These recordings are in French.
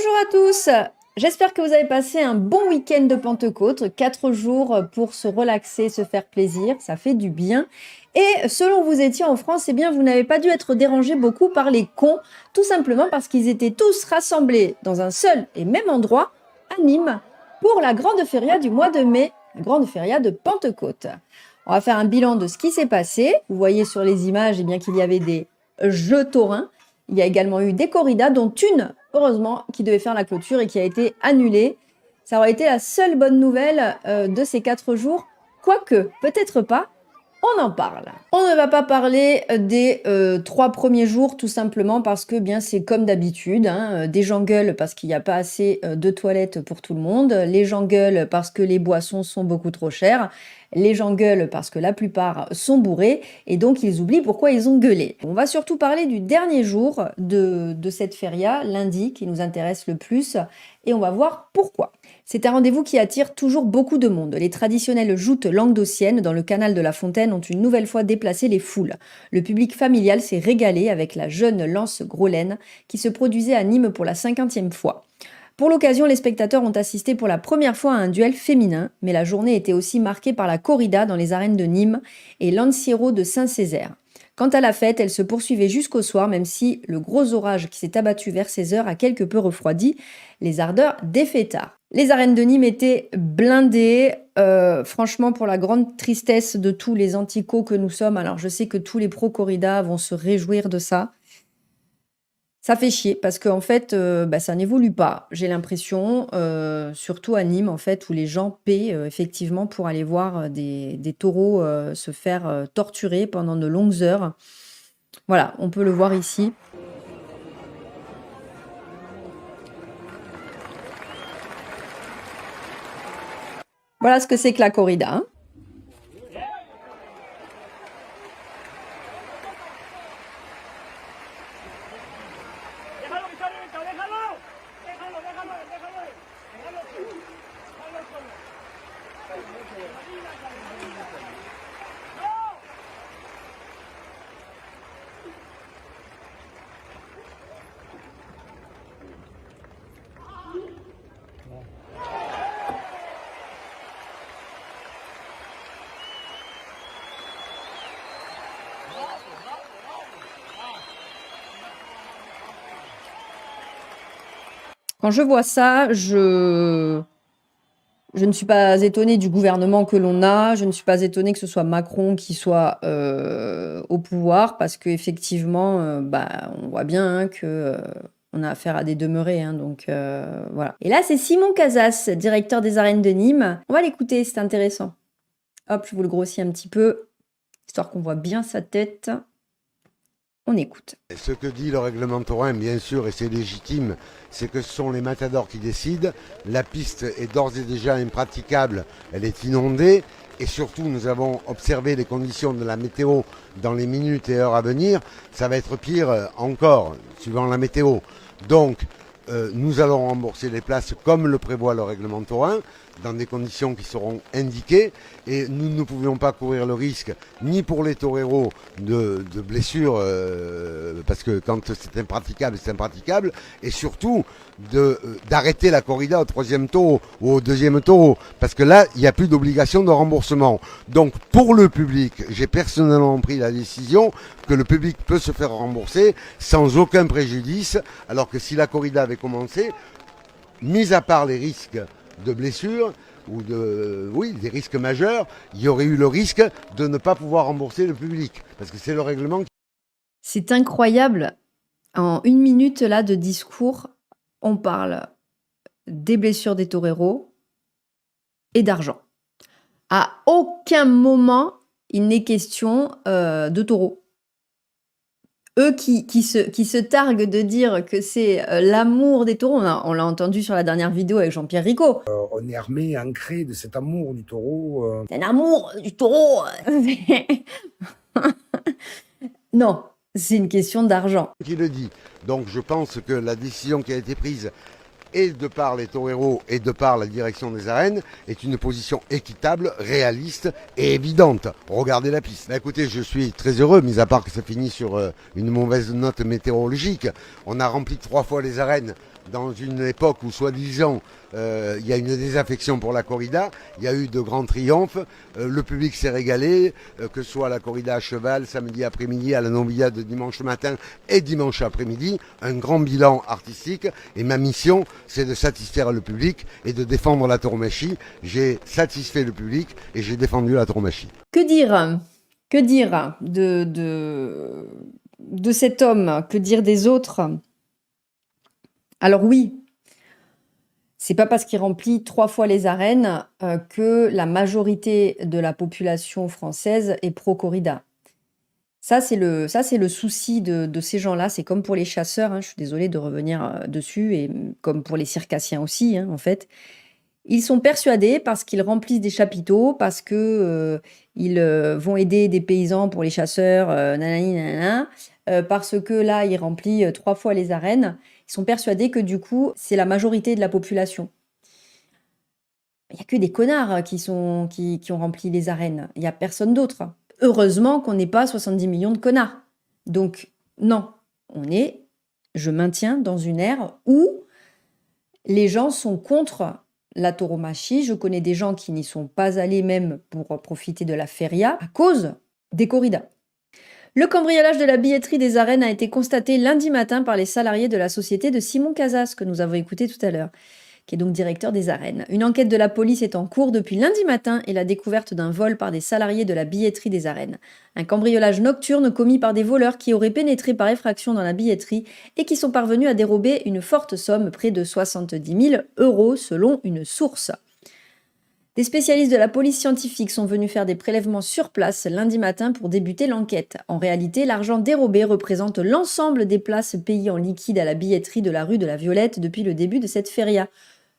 Bonjour à tous, j'espère que vous avez passé un bon week-end de Pentecôte, 4 jours pour se relaxer, se faire plaisir, ça fait du bien. Et selon vous étiez en France, eh bien vous n'avez pas dû être dérangé beaucoup par les cons, tout simplement parce qu'ils étaient tous rassemblés dans un seul et même endroit, à Nîmes, pour la grande feria du mois de mai, la grande feria de Pentecôte. On va faire un bilan de ce qui s'est passé. Vous voyez sur les images eh bien, qu'il y avait des jeux taurins. Il y a également eu des corridas, dont une, heureusement, qui devait faire la clôture et qui a été annulée. Ça aurait été la seule bonne nouvelle de ces 4 jours. Quoique, peut-être pas, on en parle. On ne va pas parler des 3 premiers jours, tout simplement parce que bien c'est comme d'habitude. Des gens gueulent parce qu'il n'y a pas assez de toilettes pour tout le monde. Les gens gueulent parce que les boissons sont beaucoup trop chères. Les gens gueulent parce que la plupart sont bourrés et donc ils oublient pourquoi ils ont gueulé. On va surtout parler du dernier jour de cette feria, lundi, qui nous intéresse le plus, et on va voir pourquoi. C'est un rendez-vous qui attire toujours beaucoup de monde. Les traditionnelles joutes languedociennes dans le canal de la Fontaine ont une nouvelle fois déplacé les foules. Le public familial s'est régalé avec la jeune Lance Groslaine qui se produisait à Nîmes pour la 50e fois. Pour l'occasion, les spectateurs ont assisté pour la première fois à un duel féminin, mais la journée était aussi marquée par la corrida dans les arènes de Nîmes et l'Anciero de Saint-Césaire. Quant à la fête, elle se poursuivait jusqu'au soir, même si le gros orage qui s'est abattu vers 16 heures a quelque peu refroidi les ardeurs des fêtards. Les arènes de Nîmes étaient blindées, franchement pour la grande tristesse de tous les anticos que nous sommes. Alors je sais que tous les pro-corrida vont se réjouir de ça. Ça fait chier parce qu'en fait, ça n'évolue pas, j'ai l'impression, surtout à Nîmes, en fait, où les gens paient effectivement pour aller voir des taureaux se faire torturer pendant de longues heures. Voilà, on peut le voir ici. Voilà ce que c'est que la corrida. Quand je vois ça, je ne suis pas étonnée du gouvernement que l'on a, je ne suis pas étonnée que ce soit Macron qui soit au pouvoir, parce qu'effectivement, on voit bien que on a affaire à des demeurés, donc voilà. Et là, c'est Simon Casas, directeur des arènes de Nîmes. On va l'écouter, c'est intéressant. Hop, je vous le grossis un petit peu, histoire qu'on voit bien sa tête. On écoute. Ce que dit le règlement taurin, bien sûr, et c'est légitime, c'est que ce sont les matadors qui décident. La piste est d'ores et déjà impraticable, elle est inondée. Et surtout, nous avons observé les conditions de la météo dans les minutes et heures à venir. Ça va être pire encore, suivant la météo. Donc, nous allons rembourser les places comme le prévoit le règlement taurin, dans des conditions qui seront indiquées, et nous ne pouvions pas courir le risque, ni pour les toreros, de blessures, parce que quand c'est impraticable, et surtout d'arrêter la corrida au 3e taureau ou au 2e taureau, parce que là, il n'y a plus d'obligation de remboursement. Donc pour le public, j'ai personnellement pris la décision que le public peut se faire rembourser sans aucun préjudice, alors que si la corrida avait commencé, mis à part les risques de blessures ou des risques majeurs, il y aurait eu le risque de ne pas pouvoir rembourser le public, parce que c'est le règlement. C'est incroyable. En 1 minute là de discours, on parle des blessures des toreros et d'argent. À aucun moment, il n'est question de taureaux. Eux qui se targuent de dire que c'est l'amour des taureaux, on l'a entendu sur la dernière vidéo avec Jean-Pierre Ricot. On est armé, ancré de cet amour du taureau. C'est un amour du taureau. Non, c'est une question d'argent. Qui le dit. Donc je pense que la décision qui a été prise, et de par les toreros et de par la direction des arènes, est une position équitable, réaliste et évidente. Regardez la piste. Écoutez, je suis très heureux, mis à part que ça finit sur une mauvaise note météorologique. On a rempli 3 fois les arènes dans une époque où, soi-disant, il y a une désaffection pour la corrida. Il y a eu de grands triomphes. Le public s'est régalé, que ce soit à la corrida à cheval, samedi après-midi, à la Novillade de dimanche matin et dimanche après-midi. Un grand bilan artistique. Et ma mission, c'est de satisfaire le public et de défendre la tauromachie. J'ai satisfait le public et j'ai défendu la tauromachie. Que dire? Que dire de cet homme? Que dire des autres? Alors oui, c'est pas parce qu'il remplit 3 fois les arènes que la majorité de la population française est pro-corrida. Ça, c'est le souci de ces gens-là. C'est comme pour les chasseurs, hein, je suis désolée de revenir dessus, et comme pour les circassiens aussi, hein, en fait. Ils sont persuadés, parce qu'ils remplissent des chapiteaux, parce que ils vont aider des paysans pour les chasseurs, nanani, nanana, parce que là, il remplit 3 fois les arènes. Ils sont persuadés que du coup, c'est la majorité de la population. Il n'y a que des connards qui ont rempli les arènes. Il n'y a personne d'autre. Heureusement qu'on n'est pas 70 millions de connards. Donc, non, je maintiens dans une ère où les gens sont contre la tauromachie. Je connais des gens qui n'y sont pas allés même pour profiter de la feria à cause des corridas. Le cambriolage de la billetterie des arènes a été constaté lundi matin par les salariés de la société de Simon Casas, que nous avons écouté tout à l'heure, qui est donc directeur des arènes. Une enquête de la police est en cours depuis lundi matin et la découverte d'un vol par des salariés de la billetterie des arènes. Un cambriolage nocturne commis par des voleurs qui auraient pénétré par effraction dans la billetterie et qui sont parvenus à dérober une forte somme, près de 70 000 € selon une source. Des spécialistes de la police scientifique sont venus faire des prélèvements sur place lundi matin pour débuter l'enquête. En réalité, l'argent dérobé représente l'ensemble des places payées en liquide à la billetterie de la rue de la Violette depuis le début de cette feria.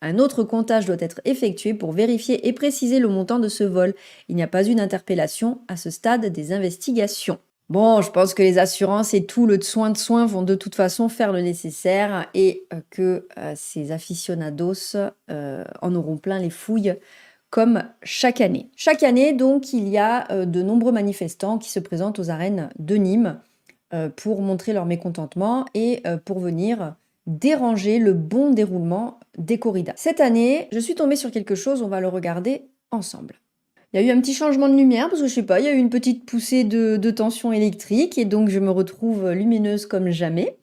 Un autre comptage doit être effectué pour vérifier et préciser le montant de ce vol. Il n'y a pas eu d'interpellation à ce stade des investigations. Bon, je pense que les assurances et tout le soin de soin vont de toute façon faire le nécessaire et que ces aficionados en auront plein les fouilles comme chaque année. Chaque année, donc, il y a de nombreux manifestants qui se présentent aux arènes de Nîmes pour montrer leur mécontentement et pour venir déranger le bon déroulement des corridas. Cette année, je suis tombée sur quelque chose, on va le regarder ensemble. Il y a eu un petit changement de lumière, parce que je sais pas, il y a eu une petite poussée de tension électrique, et donc je me retrouve lumineuse comme jamais.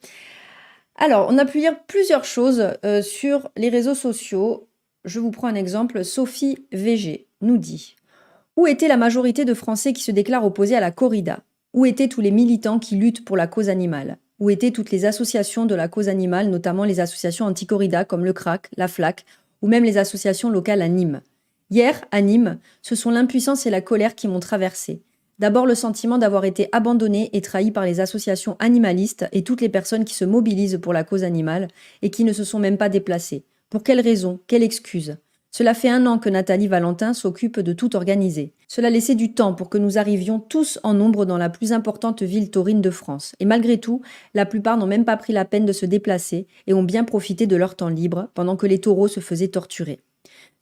Alors, on a pu lire plusieurs choses sur les réseaux sociaux. Je vous prends un exemple. Sophie VG nous dit « Où était la majorité de Français qui se déclarent opposés à la corrida? Où étaient tous les militants qui luttent pour la cause animale? Où étaient toutes les associations de la cause animale, notamment les associations anti-corrida comme le CRAC, la FLAC, ou même les associations locales à Nîmes? Hier, à Nîmes, ce sont l'impuissance et la colère qui m'ont traversée. D'abord le sentiment d'avoir été abandonné et trahi par les associations animalistes et toutes les personnes qui se mobilisent pour la cause animale et qui ne se sont même pas déplacées. Pour quelle raison? Quelle excuse? Cela fait 1 an que Nathalie Valentin s'occupe de tout organiser. Cela laissait du temps pour que nous arrivions tous en nombre dans la plus importante ville taurine de France. Et malgré tout, la plupart n'ont même pas pris la peine de se déplacer et ont bien profité de leur temps libre pendant que les taureaux se faisaient torturer.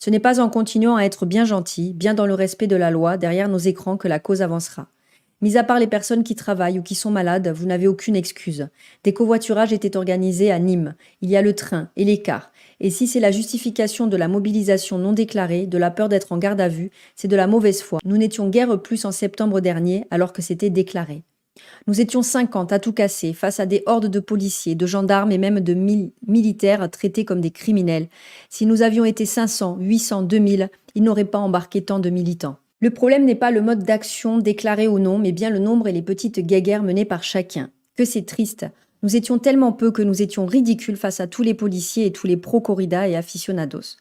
Ce n'est pas en continuant à être bien gentil, bien dans le respect de la loi, derrière nos écrans que la cause avancera. Mis à part les personnes qui travaillent ou qui sont malades, vous n'avez aucune excuse. Des covoiturages étaient organisés à Nîmes. Il y a le train et les cars. Et si c'est la justification de la mobilisation non déclarée, de la peur d'être en garde à vue, c'est de la mauvaise foi. Nous n'étions guère plus en septembre dernier, alors que c'était déclaré. Nous étions 50 à tout casser, face à des hordes de policiers, de gendarmes et même de militaires traités comme des criminels. Si nous avions été 500, 800, 2000, ils n'auraient pas embarqué tant de militants. Le problème n'est pas le mode d'action déclaré ou non, mais bien le nombre et les petites guéguerres menées par chacun. Que c'est triste. Nous étions tellement peu que nous étions ridicules face à tous les policiers et tous les pro-corrida et aficionados.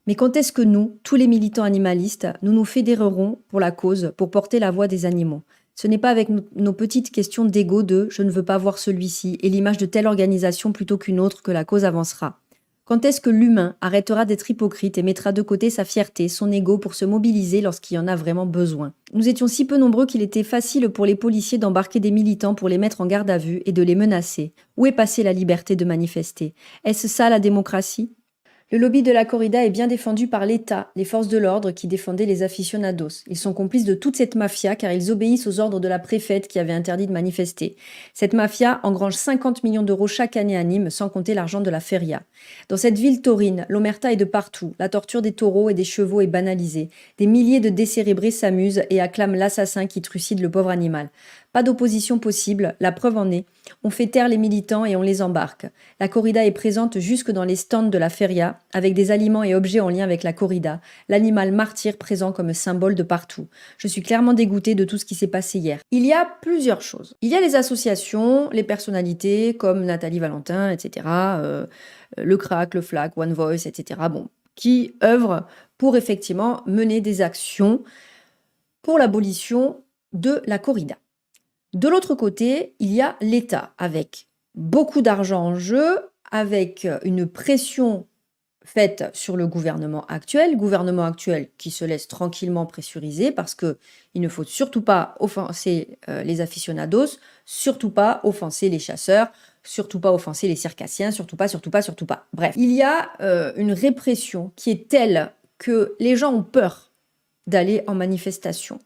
Mais quand est-ce que nous, tous les militants animalistes, nous nous fédérerons pour la cause, pour porter la voix des animaux? Ce n'est pas avec nos petites questions d'ego de « je ne veux pas voir celui-ci » et l'image de telle organisation plutôt qu'une autre que la cause avancera. Quand est-ce que l'humain arrêtera d'être hypocrite et mettra de côté sa fierté, son ego pour se mobiliser lorsqu'il y en a vraiment besoin? Nous étions si peu nombreux qu'il était facile pour les policiers d'embarquer des militants pour les mettre en garde à vue et de les menacer. Où est passée la liberté de manifester? Est-ce ça la démocratie? Le lobby de la corrida est bien défendu par l'État, les forces de l'ordre qui défendaient les aficionados. Ils sont complices de toute cette mafia car ils obéissent aux ordres de la préfète qui avait interdit de manifester. Cette mafia engrange 50 millions d'euros chaque année à Nîmes, sans compter l'argent de la feria. Dans cette ville taurine, l'omerta est de partout. La torture des taureaux et des chevaux est banalisée. Des milliers de décérébrés s'amusent et acclament l'assassin qui trucide le pauvre animal. Pas d'opposition possible, la preuve en est. On fait taire les militants et on les embarque. La corrida est présente jusque dans les stands de la feria, avec des aliments et objets en lien avec la corrida, l'animal martyr présent comme symbole de partout. Je suis clairement dégoûtée de tout ce qui s'est passé hier. Il y a plusieurs choses. Il y a les associations, les personnalités comme Nathalie Valentin, etc., le CRAC, le FLAC, One Voice, etc., qui œuvrent pour effectivement mener des actions pour l'abolition de la corrida. De l'autre côté, il y a l'État, avec beaucoup d'argent en jeu, avec une pression faite sur le gouvernement actuel qui se laisse tranquillement pressuriser parce qu'il ne faut surtout pas offenser les aficionados, surtout pas offenser les chasseurs, surtout pas offenser les circassiens, surtout pas. Bref, il y a une répression qui est telle que les gens ont peur d'aller en manifestation.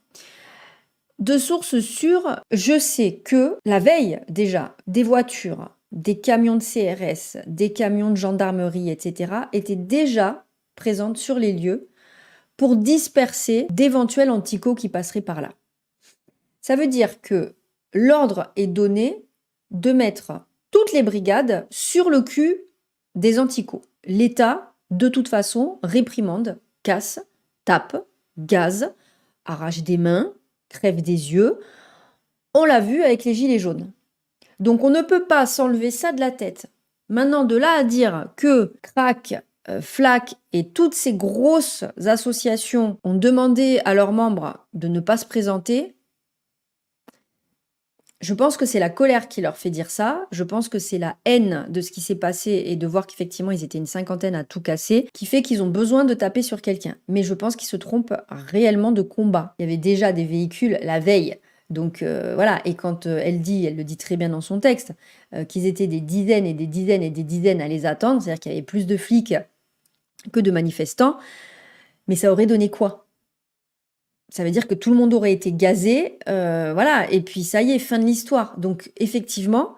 De sources sûres, je sais que la veille déjà, des voitures, des camions de CRS, des camions de gendarmerie, etc., étaient déjà présentes sur les lieux pour disperser d'éventuels anticos qui passeraient par là. Ça veut dire que l'ordre est donné de mettre toutes les brigades sur le cul des anticos. L'État, de toute façon, réprimande, casse, tape, gaze, arrache des mains, crève des yeux. On l'a vu avec les gilets jaunes. Donc on ne peut pas s'enlever ça de la tête. Maintenant, de là à dire que CRAC, FLAC et toutes ces grosses associations ont demandé à leurs membres de ne pas se présenter, je pense que c'est la colère qui leur fait dire ça. Je pense que c'est la haine de ce qui s'est passé et de voir qu'effectivement ils étaient une cinquantaine à tout casser qui fait qu'ils ont besoin de taper sur quelqu'un. Mais je pense qu'ils se trompent réellement de combat. Il y avait déjà des véhicules la veille. Donc voilà, et quand elle le dit très bien dans son texte, qu'ils étaient des dizaines et des dizaines et des dizaines à les attendre, c'est-à-dire qu'il y avait plus de flics que de manifestants, mais ça aurait donné quoi ? Ça veut dire que tout le monde aurait été gazé, voilà, et puis ça y est, fin de l'histoire. Donc effectivement,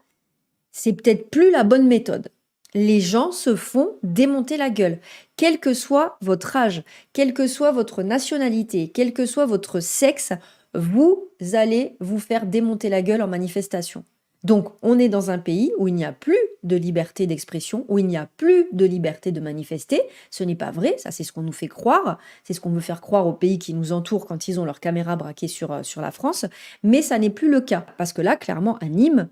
c'est peut-être plus la bonne méthode. Les gens se font démonter la gueule, quel que soit votre âge, quelle que soit votre nationalité, quel que soit votre sexe, vous allez vous faire démonter la gueule en manifestation. Donc, on est dans un pays où il n'y a plus de liberté d'expression, où il n'y a plus de liberté de manifester. Ce n'est pas vrai, ça c'est ce qu'on nous fait croire, c'est ce qu'on veut faire croire aux pays qui nous entourent quand ils ont leurs caméras braquées sur la France, mais ça n'est plus le cas. Parce que là, clairement, à Nîmes,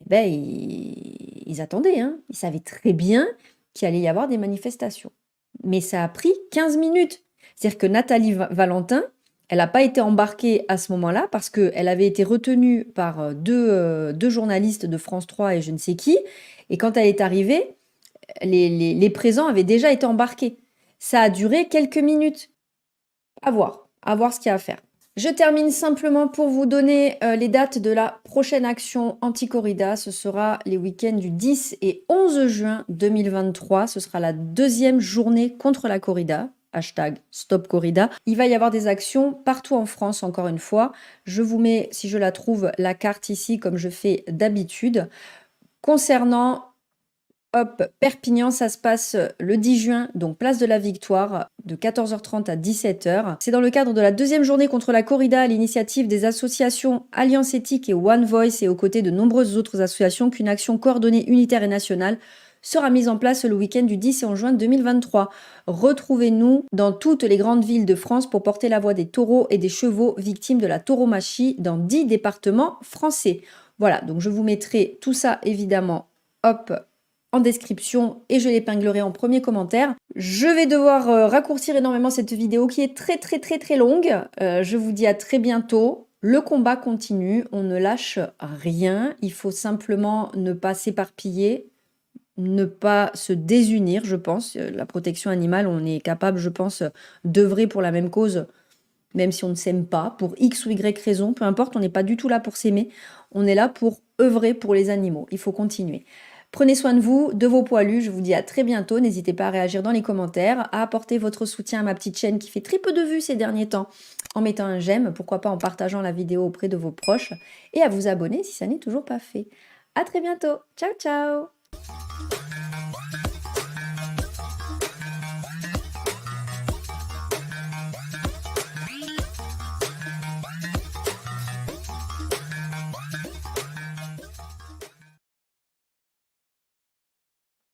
ils attendaient, hein. Ils savaient très bien qu'il allait y avoir des manifestations. Mais ça a pris 15 minutes. C'est-à-dire que Nathalie Valentin, elle n'a pas été embarquée à ce moment-là parce qu'elle avait été retenue par deux journalistes de France 3 et je ne sais qui. Et quand elle est arrivée, les présents avaient déjà été embarqués. Ça a duré quelques minutes. À voir ce qu'il y a à faire. Je termine simplement pour vous donner les dates de la prochaine action anti-corrida. Ce sera les week-ends du 10 et 11 juin 2023. Ce sera la deuxième journée contre la corrida. #StopCorrida. Il va y avoir des actions partout en France, encore une fois. Je vous mets, si je la trouve, la carte ici, comme je fais d'habitude. Concernant Perpignan, ça se passe le 10 juin, donc place de la Victoire, de 14h30 à 17h. C'est dans le cadre de la deuxième journée contre la corrida à l'initiative des associations Alliance Éthique et One Voice et aux côtés de nombreuses autres associations qu'une action coordonnée, unitaire et nationale sera mise en place le week-end du 10 et 11 juin 2023. Retrouvez-nous dans toutes les grandes villes de France pour porter la voix des taureaux et des chevaux victimes de la tauromachie dans 10 départements français. Voilà, donc je vous mettrai tout ça évidemment en description et je l'épinglerai en premier commentaire. Je vais devoir raccourcir énormément cette vidéo qui est très longue. Je vous dis à très bientôt. Le combat continue, on ne lâche rien. Il faut simplement ne pas s'éparpiller, ne pas se désunir, je pense. La protection animale, on est capable, je pense, d'œuvrer pour la même cause, même si on ne s'aime pas, pour X ou Y raison, peu importe, on n'est pas du tout là pour s'aimer, on est là pour œuvrer pour les animaux. Il faut continuer. Prenez soin de vous, de vos poilus. Je vous dis à très bientôt. N'hésitez pas à réagir dans les commentaires, à apporter votre soutien à ma petite chaîne qui fait très peu de vues ces derniers temps en mettant un j'aime, pourquoi pas en partageant la vidéo auprès de vos proches et à vous abonner si ça n'est toujours pas fait. À très bientôt. Ciao, ciao!